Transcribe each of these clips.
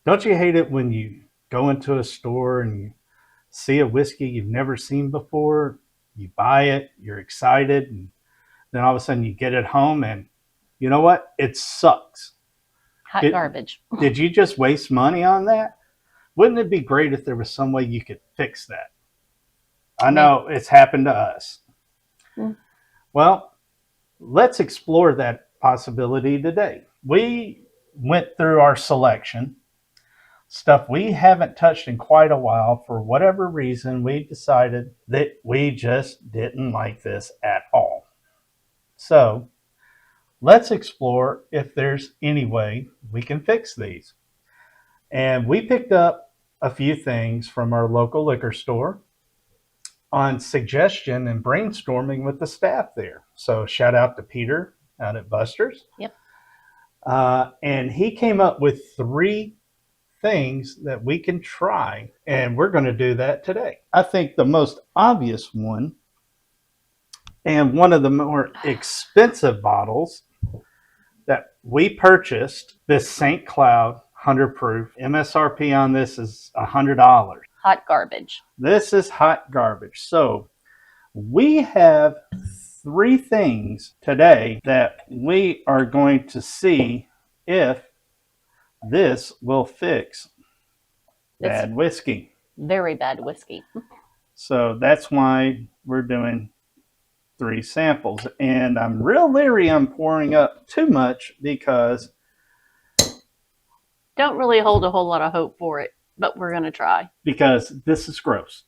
Don't you hate it when you go into a store and you see a whiskey you've never seen before? You buy it, you're excited, and then all of a sudden you get it home and you know what? It sucks. Hot Did, garbage. did you just waste money on that? Wouldn't it be great if there was some way you could fix that? I Maybe. know it's happened to us. Mm. Well, let's explore that possibility today. We went through our selection, stuff we haven't touched in quite a while. For whatever reason, we decided that we just didn't like this at all. So let's explore if there's any way we can fix these. And we picked up a few things from our local liquor store on suggestion and brainstorming with the staff there. So shout out to Peter out at Buster's. Yep. And he came up with three things that we can try, and we're going to do that today. I think the most obvious one, and one of the more expensive bottles that we purchased, this St. Cloud 100 proof. MSRP on this is $100. Hot garbage. This is hot garbage. So we have three things today that we are going to see if this will fix bad whiskey. Very bad whiskey. So that's why we're doing three samples. And I'm real leery on pouring up too much because Don't really hold a whole lot of hope for it, but we're going to try. this is gross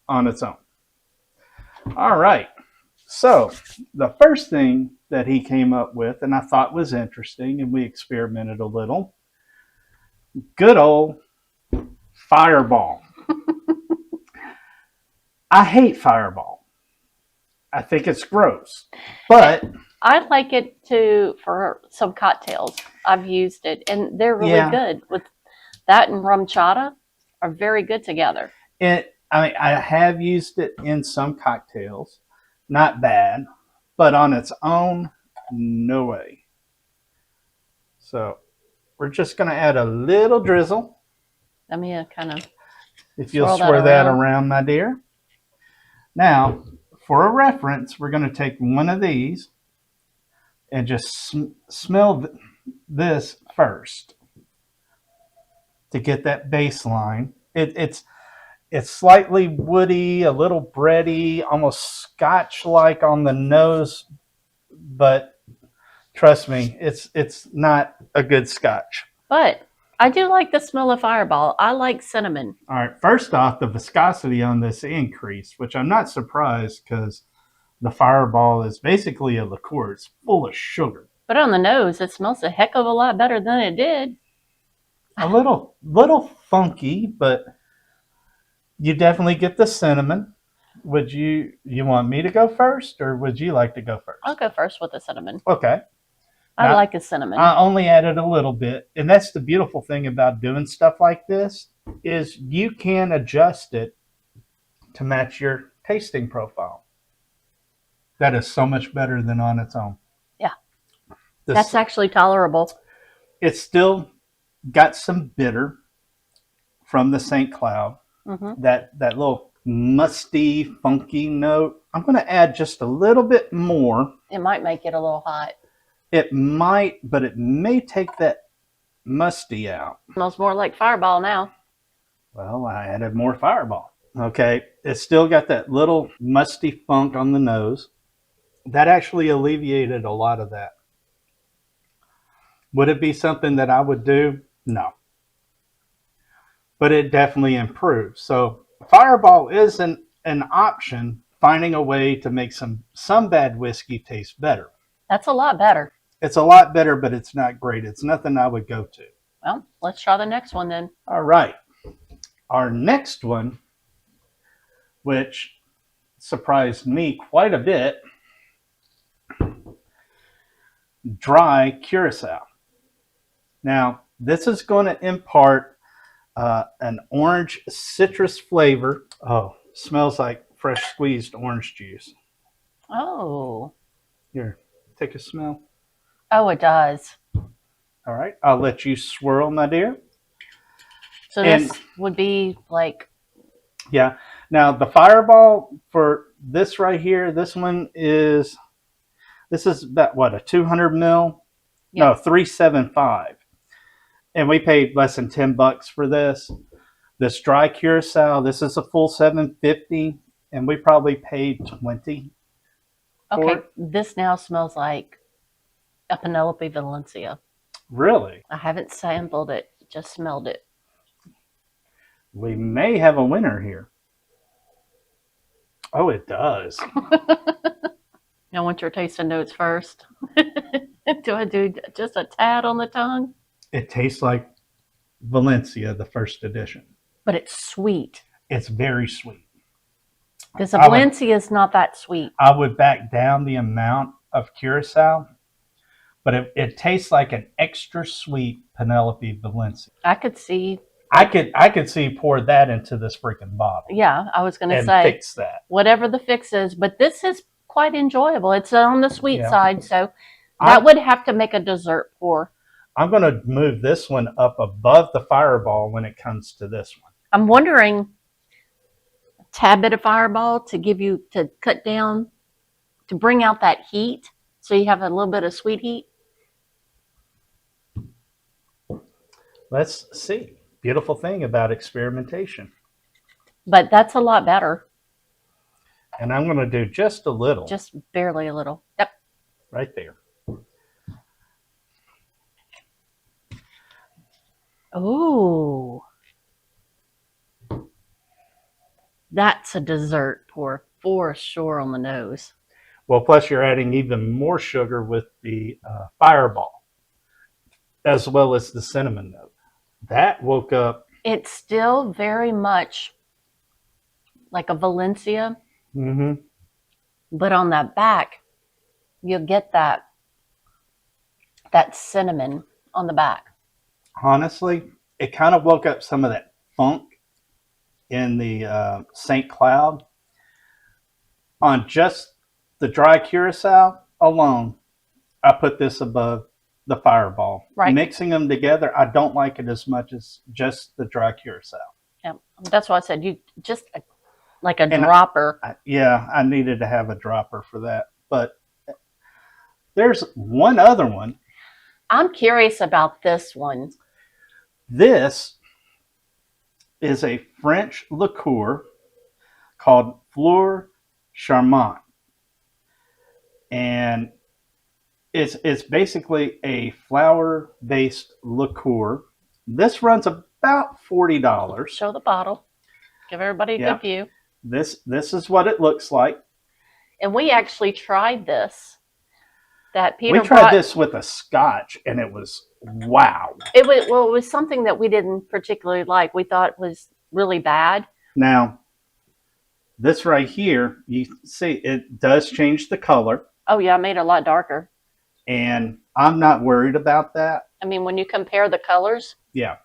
on its own. All right. So the first thing that he came up with, and I thought was interesting, and we experimented a little, good old Fireball. I hate Fireball. I think it's gross, but I like it for some cocktails. I've used it, and they're really good. With that and rum chata are very good together. I have used it in some cocktails, not bad, but on its own, no way. So we're just going to add a little drizzle. Let me kind of, if you'll swirl that around, my dear. Now, for a reference, we're going to take one of these and just smell this first to get that baseline. It's slightly woody, a little bready, almost scotch-like on the nose, but trust me, it's not a good scotch. But I do like the smell of Fireball. I like cinnamon. All right, first off, the viscosity on this increased, which I'm not surprised because the Fireball is basically a liqueur. It's full of sugar. But on the nose, it smells a heck of a lot better than it did. A little funky, but you definitely get the cinnamon. Would you want me to go first, or would you like to go first? I'll go first with the cinnamon. Okay. I like a cinnamon. I only added a little bit, and that's the beautiful thing about doing stuff like this is you can adjust it to match your tasting profile. That is so much better than on its own. Yeah. That's actually tolerable. It's still got some bitter from the St. Cloud. Mm-hmm. That little musty, funky note. I'm going to add just a little bit more. It might make it a little hot. It might, but it may take that musty out. Smells more like Fireball now. Well, I added more Fireball. Okay, it's still got that little musty funk on the nose. That actually alleviated a lot of that. Would it be something that I would do? No. But it definitely improves. So Fireball is an option, finding a way to make some bad whiskey taste better. That's a lot better. It's a lot better, but it's not great. It's nothing I would go to. Well, let's try the next one then. All right. Our next one, which surprised me quite a bit, dry Curacao. Now, this is going to impart an orange citrus flavor. Oh, smells like fresh squeezed orange juice. Oh. Here, take a smell. Oh, it does. All right, I'll let you swirl, my dear. So And this would be like, yeah, now the Fireball for this right here, this is about what, a 200 mil? yeah. No, 375. And we paid less than $10 for this. This dry curacao, this is a full 750, and we probably paid 20 for Okay, it. this now smells like a Penelope Valencia. Really? I haven't sampled it, just smelled it. We may have a winner here. Oh, it does. I want your tasting notes first. Do I do just a tad on the tongue? It tastes like Valencia, the first edition. But it's sweet. It's very sweet. Because the Valencia is not that sweet. I would back down the amount of curacao, but it tastes like an extra sweet Penelope Valencia. I could see. I could see pour that into this freaking bottle. Yeah, I was going to and say fix that. Whatever the fix is, but this is quite enjoyable. It's on the sweet Yeah. side, so that would have to make a dessert pour. I'm going to move this one up above the Fireball when it comes to this one. I'm wondering a tad bit of Fireball to cut down, to bring out that heat, so you have a little bit of sweet heat. Let's see. Beautiful thing about experimentation. But that's a lot better. And I'm going to do just a little. Just barely a little. Yep. Right there. Ooh. That's a dessert pour for sure on the nose. Well, plus you're adding even more sugar with the Fireball, as well as the cinnamon note. That woke up. It's still very much like a Valencia, but on that back, you'll get that cinnamon on the back. Honestly, it kind of woke up some of that funk in the St. Cloud. On just the dry curacao alone, I put this above the Fireball. Right. Mixing them together, I don't like it as much as just the dry curacao. Yeah, that's why I said you just like a dropper. I needed to have a dropper for that. But there's one other one. I'm curious about this one. This is a French liqueur called Fleur Charmant. And it's basically a flower-based liqueur. This runs about $40. Show the bottle. Give everybody a good view. This is what it looks like. And we actually tried this. We tried this with a scotch, and it was wow. It was something that we didn't particularly like. We thought was really bad. Now, this right here, you see, it does change the color. Oh yeah, I made it a lot darker. And I'm not worried about that. I mean, when you compare the colors, yeah,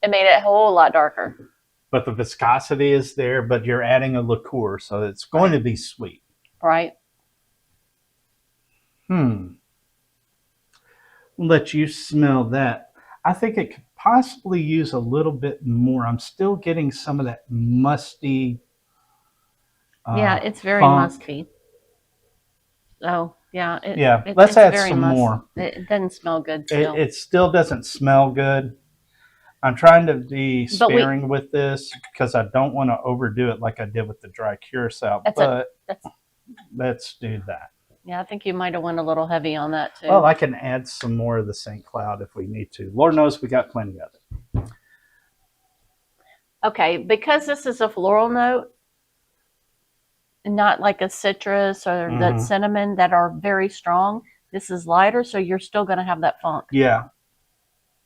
it made it a whole lot darker. But the viscosity is there, but you're adding a liqueur, so it's going to be sweet. Right. Let you smell that. I think it could possibly use a little bit more. I'm still getting some of that musty. Yeah, it's very funk. musty. Oh, yeah. Let's add some more. It doesn't smell good still. It still doesn't smell good. I'm trying to be sparing with this because I don't want to overdo it like I did with the dry curacao. Let's do that. Yeah, I think you might have went a little heavy on that too. Well, I can add some more of the St. Cloud if we need to. Lord knows we got plenty of it. Okay, because this is a floral note, not like a citrus or that cinnamon that are very strong. This is lighter, so you're still going to have that funk. Yeah.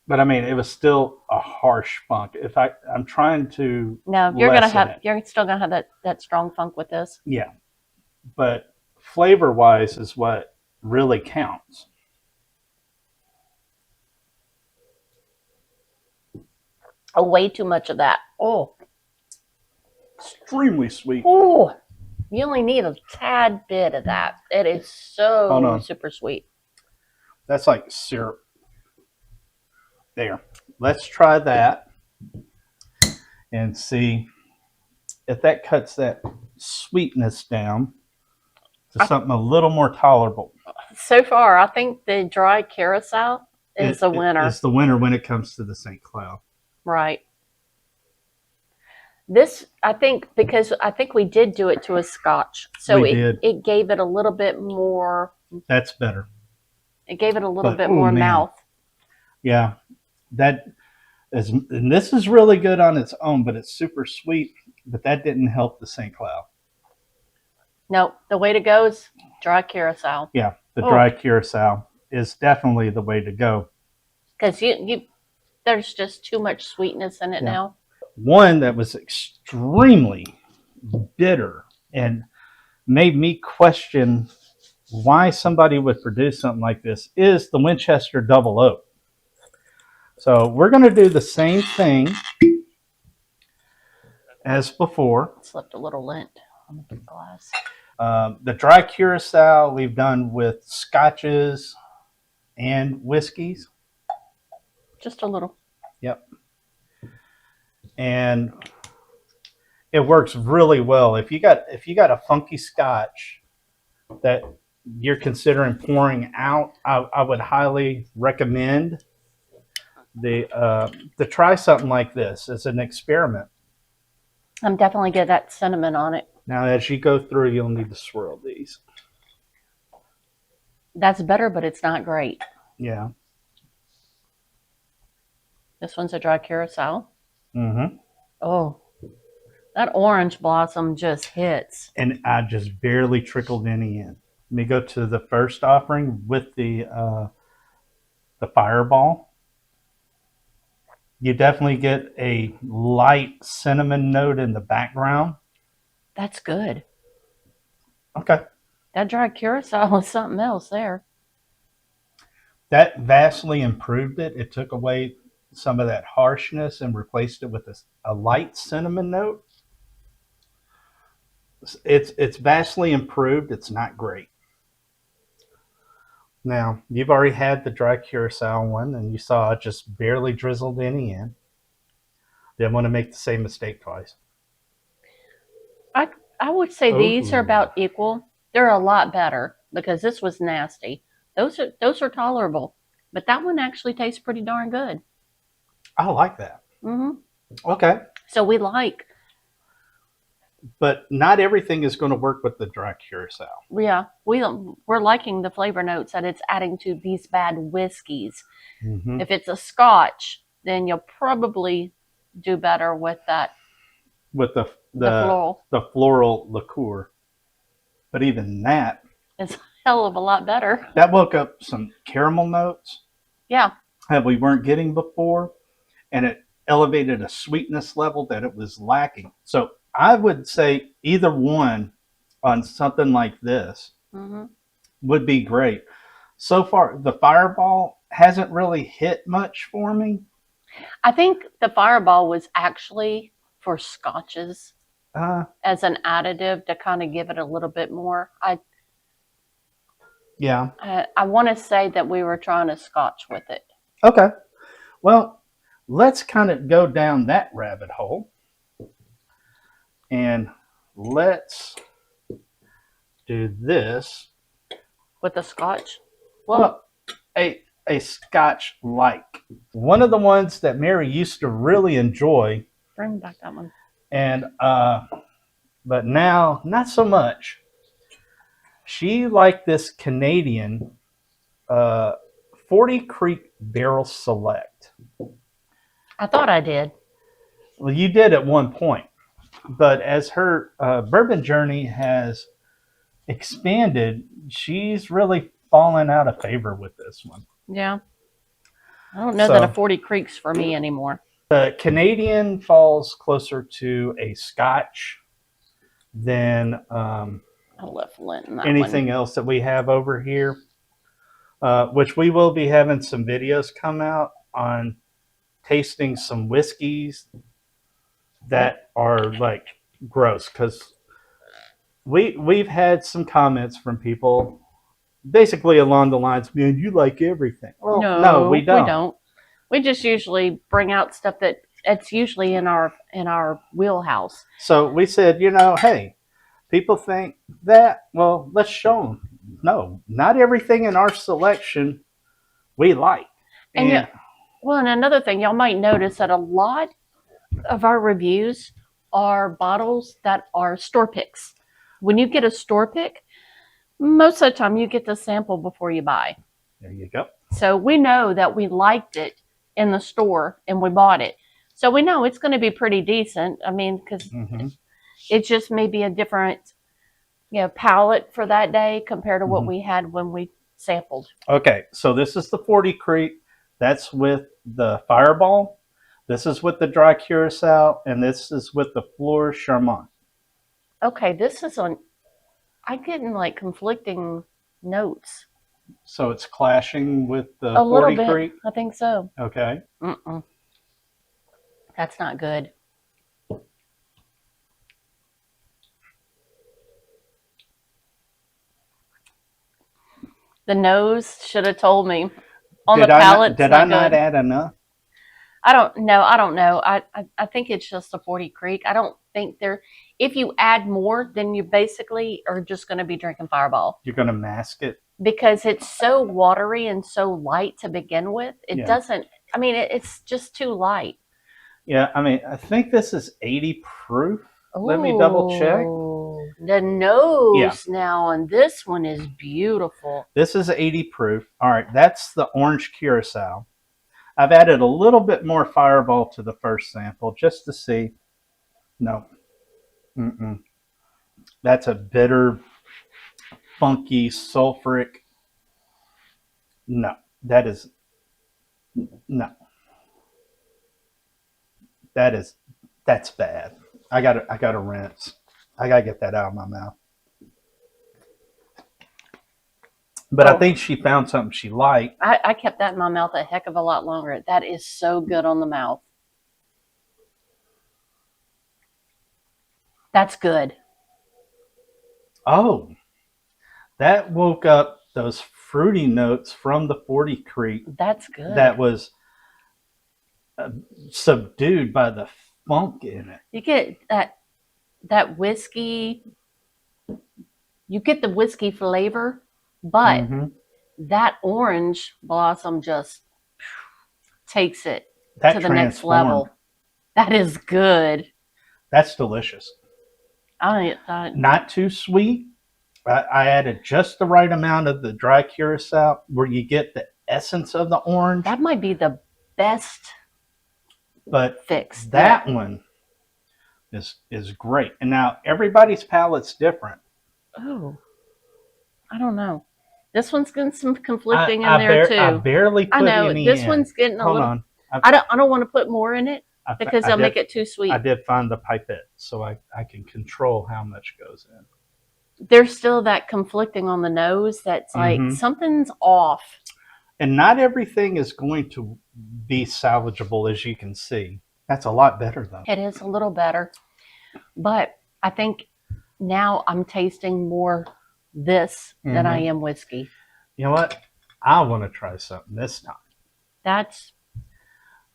But I mean, it was still a harsh funk. I'm trying to. No, you're still gonna have that strong funk with this. Yeah, but flavor-wise is what really counts. Oh, way too much of that. Oh, extremely sweet. Oh, you only need a tad bit of that. It is so super sweet. That's like syrup. There. Let's try that. and see if that cuts that sweetness down to something a little more tolerable. So far, I think the dry curacao is a winner. It's the winner when it comes to the St. Cloud. Right. This, I think, because I think we did do it to a scotch. So it gave it a little bit more. That's better. It gave it a little bit more mouth. Yeah. That is, and this is really good on its own, but it's super sweet. But that didn't help the St. Cloud. No, the way to go is dry curacao. Yeah, the dry curacao is definitely the way to go. Because there's just too much sweetness in it now. One that was extremely bitter and made me question why somebody would produce something like this is the Winchester Double Oak. So we're going to do the same thing as before. Slipped a little lint on the glass. The dry curacao we've done with scotches and whiskeys. Just a little. Yep. And it works really well. If you got a funky scotch that you're considering pouring out, I would highly recommend to try something like this as an experiment. I'm definitely get that cinnamon on it. Now, as you go through, you'll need to swirl these. That's better, but it's not great. Yeah. This one's a dry curacao. Mm-hmm. Oh, that orange blossom just hits. And I just barely trickled any in. Let me go to the first offering with the Fireball. You definitely get a light cinnamon note in the background. That's good. Okay. That dry curacao was something else there. That vastly improved it. It took away some of that harshness and replaced it with a light cinnamon note. It's vastly improved. It's not great. Now, you've already had the dry curacao one, and you saw it just barely drizzled any in. Didn't want to make the same mistake twice. I would say these are about equal. They're a lot better because this was nasty. Those are tolerable, but that one actually tastes pretty darn good. I like that. Mm-hmm. Okay. So we like. But not everything is going to work with the dry curacao. Yeah, we're liking the flavor notes that it's adding to these bad whiskeys. Mm-hmm. If it's a scotch, then you'll probably do better with that. With the floral liqueur. But even that, it's a hell of a lot better. That woke up some caramel notes. Yeah. That we weren't getting before. And it elevated a sweetness level that it was lacking. So I would say either one on something like this would be great. So far, the Fireball hasn't really hit much for me. I think the Fireball was actually for scotches as an additive to kind of give it a little bit more. I want to say that we were trying to scotch with it. Okay. Well, let's kind of go down that rabbit hole. And let's do this. With a scotch? Well, a scotch like. One of the ones that Mary used to really enjoy. Bring back that one. And but now not so much. She liked this Canadian 40 Creek Barrel Select. I thought I did. Well, you did at one point. But as her bourbon journey has expanded, she's really fallen out of favor with this one. Yeah. I don't know that a 40 Creek's for me anymore. The Canadian falls closer to a Scotch than I left lint in that anything else that we have over here, which we will be having some videos come out on tasting some whiskeys that are like gross, because we've had some comments from people basically along the lines, man, you like everything. Well, no, we don't. We just usually bring out stuff that it's usually in our wheelhouse. So we said, hey, people think that. Well, let's show them. No, not everything in our selection we like. And And and another thing, y'all might notice that a lot of our reviews are bottles that are store picks. When you get a store pick, most of the time you get the sample before you buy. there you go. So we know that we liked it in the store and we bought it. So we know it's going to be pretty decent. I mean, because it just may be a different, palate for that day compared to what we had when we sampled. Okay, so this is the 40 Creek. That's with the Fireball. This is with the dry Curacao, and this is with the Fleur Charmant. Okay, this is on. I'm getting like conflicting notes. So it's clashing with the A little 40 bit. Creek? I think so. Okay. That's not good. The nose should have told me. On the palate, did I not add enough? I don't know. I think it's just the 40 Creek. I don't think if you add more, then you basically are just going to be drinking Fireball. You're going to mask it? Because it's so watery and so light to begin with. It doesn't, it's just too light. Yeah, I think this is 80 proof. Let me double check. The nose now on this one is beautiful. This is 80 proof. All right, that's the orange Curacao. I've added a little bit more Fireball to the first sample just to see. No. That's a bitter, funky, sulfuric. No, that's bad. I gotta rinse. I gotta get that out of my mouth. But I think she found something she liked. I kept that in my mouth a heck of a lot longer. That is so good on the mouth. That's good. Oh, that woke up those fruity notes from the 40 Creek. That's good. That was subdued by the funk in it. You get that whiskey. You get the whiskey flavor, but that orange blossom just takes it to the next level. That is good. That's delicious. Not too sweet. I added just the right amount of the dry Curacao where you get the essence of the orange. That might be the best fix. That one is great. And now everybody's palate's different. Oh, I don't know. This one's getting some conflicting in there too. I barely put any this in. one's getting a Hold little. On. I don't want to put more in it because they'll make it too sweet. I did find the pipette, so I can control how much goes in. There's still that conflicting on the nose that's like something's off. And not everything is going to be salvageable, as you can see. That's a lot better, though. It is a little better. But I think now I'm tasting more this than I am whiskey. You know what? I want to try something this time.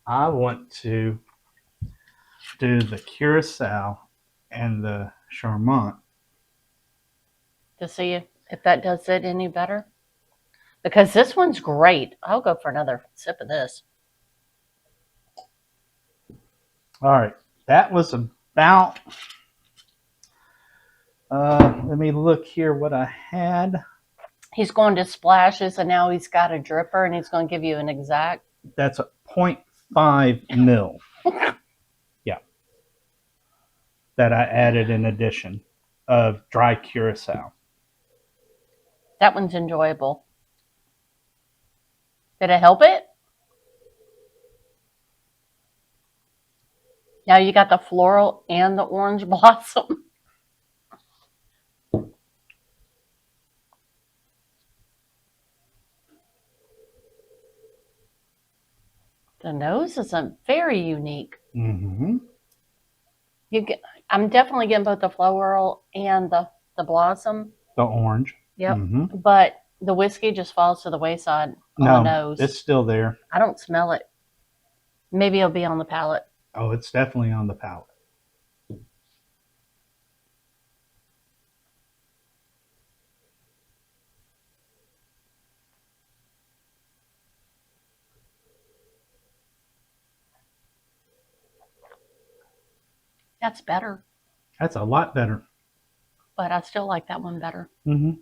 I want to do the Curacao and the Charmant. To see if that does it any better. Because this one's great. I'll go for another sip of this. All right. That was about... let me look here what I had. He's going to splashes, and now he's got a dripper, and he's going to give you an exact. That's a 0.5 mil. Yeah. That I added in addition of dry Curacao. That one's enjoyable. Did it help it? Now you got the floral and the orange blossom. The nose is very unique. I'm definitely getting both the floral and the blossom. The orange. Yep. But the whiskey just falls to the wayside on the nose. It's still there. I don't smell it. Maybe it'll be on the palate. Oh, it's definitely on the palate. That's better, That's a lot better. but I still like that one better. Hmm.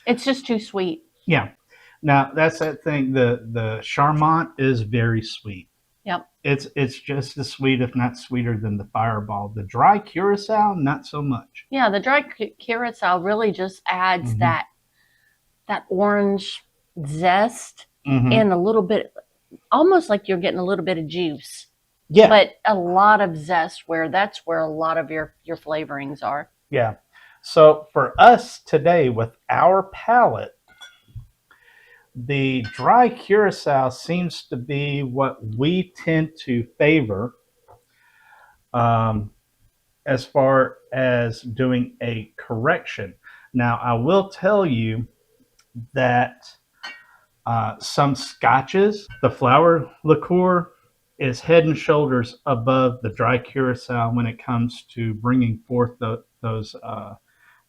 It's just too sweet. Yeah. Now that's that thing. The Charmant is very sweet. Yep. It's just as sweet, if not sweeter, than the Fireball. The dry Curacao, not so much. Yeah, the dry curacao really just adds Hmm. that orange zest Hmm. and a little bit, almost like you're getting a little bit of juice, Yeah. but a lot of zest. Where that's where a lot of your flavorings are. Yeah. So for us today, with our palate, the dry Curacao seems to be what we tend to favor, um, as far as doing a correction. Now, I will tell you that some scotches, the flower liqueur is head and shoulders above the dry Curacao when it comes to bringing forth those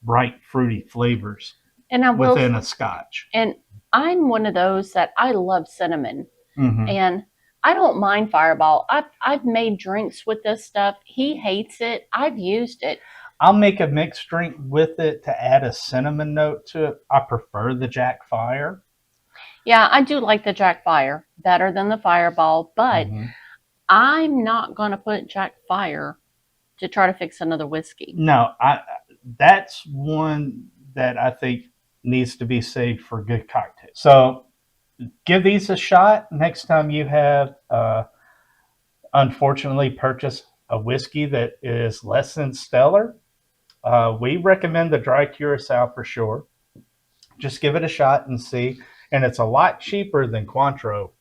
bright, fruity flavors And I will, within a scotch. and I'm one of those that I love cinnamon, Mm-hmm. and I don't mind Fireball. I've made drinks with this stuff. He hates it. I've used it. I'll make a mixed drink with it to add a cinnamon note to it. I prefer the Jack Fire. Yeah, I do like the Jack Fire better than the Fireball, but Mm-hmm. I'm not going to put Jack Fire to try to fix another whiskey. No, that's one that I think needs to be saved for good cocktails. So give these a shot next time you have, unfortunately, purchased a whiskey that is less than stellar. We recommend the dry Curacao for sure. Just give it a shot and see. And it's a lot cheaper than Cointreau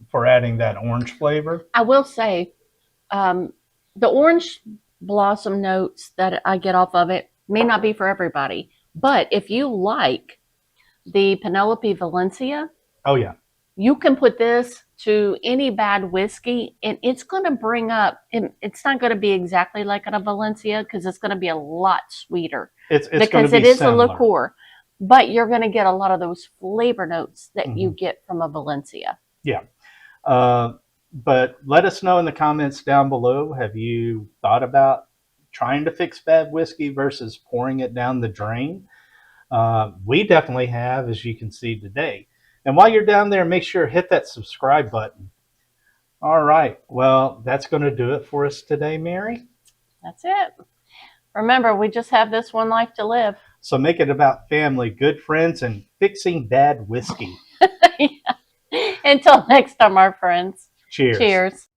for adding that orange flavor. I will say, the orange blossom notes that I get off of it may not be for everybody, but if you like the Penelope Valencia, Oh, yeah. you can put this to any bad whiskey and it's going to bring up, it's not going to be exactly like a Valencia because it's going to be a lot sweeter It's going to because be it is a similar. liqueur, but you're going to get a lot of those flavor notes that you Mhm. get from a Valencia. Yeah. But let us know in the comments down below. Have you thought about trying to fix bad whiskey versus pouring it down the drain? We definitely have, as you can see today. And while you're down there, make sure to hit that subscribe button. All right. Well, that's going to do it for us today, Mary. That's it. Remember, we just have this one life to live. So make it about family, good friends, and fixing bad whiskey. Yeah. Until next time, our friends. Cheers. Cheers.